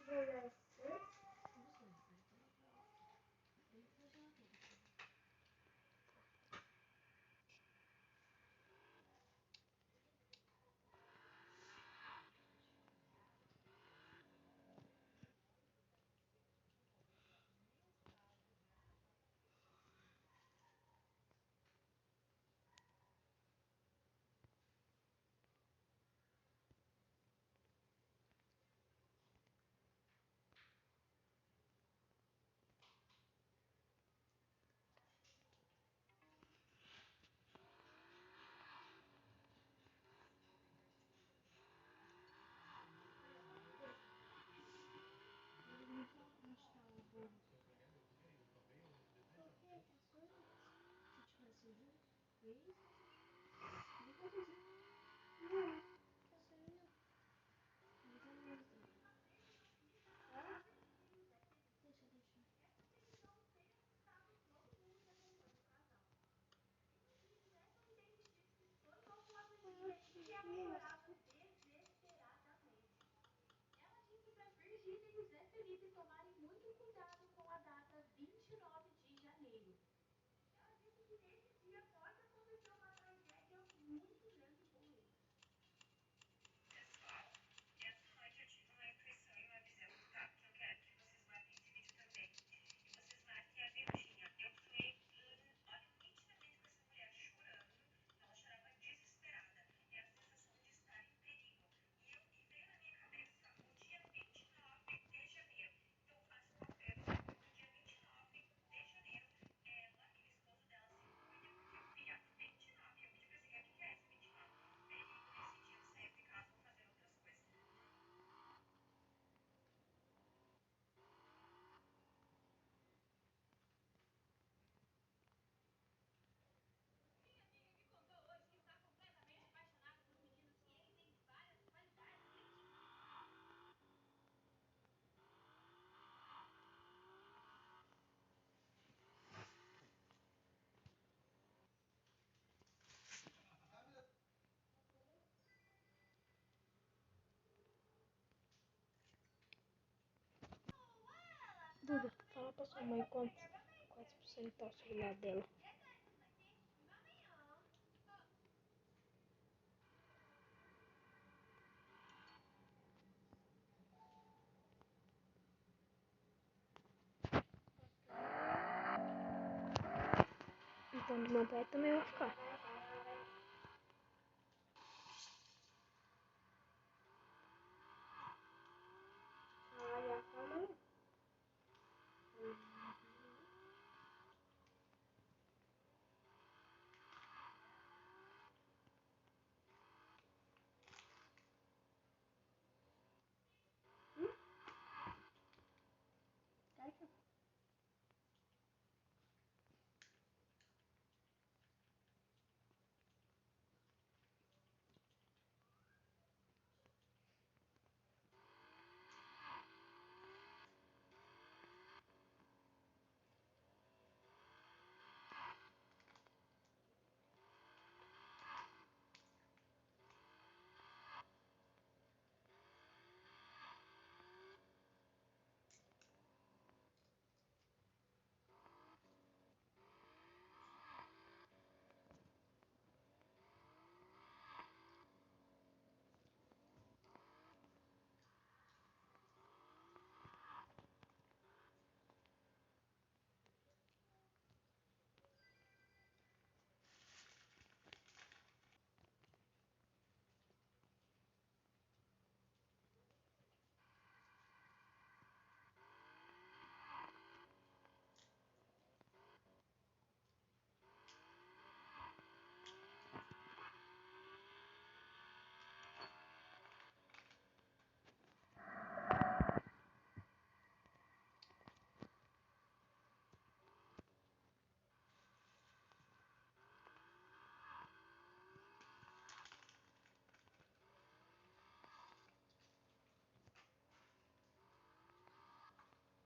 Ela disse para Virgínia e o Zé Felipe tomarem muito cuidado com a data 29 de janeiro. Ela disse que nesse dia pode acontecer uma tragédia muito grande com eles. Pessoal, essa noite eu tive uma intuição e uma visão, tá? Que eu quero que vocês marquem esse vídeo também. E vocês marquem a Virgínia. Eu sonhei, olha, nitidamente com essa mulher chorando. Ela chorava desesperada. É a sensação de estar em perigo. E veio na minha cabeça o dia 29 de janeiro. Então, as confirma, no dia 29 de janeiro, ela e o esposo dela se cuidem, porque dia 29, eu pedi pra esse o que é esse 29? Perigo nesse dia de sair de casa ou fazer outras coisas. Minha amiga me contou hoje que está completamente apaixonada por um menino que ele tem várias qualidades e Duda, fala pra sua mãe quantos por cento tá o celular dela. Então, de mandar também vai ficar.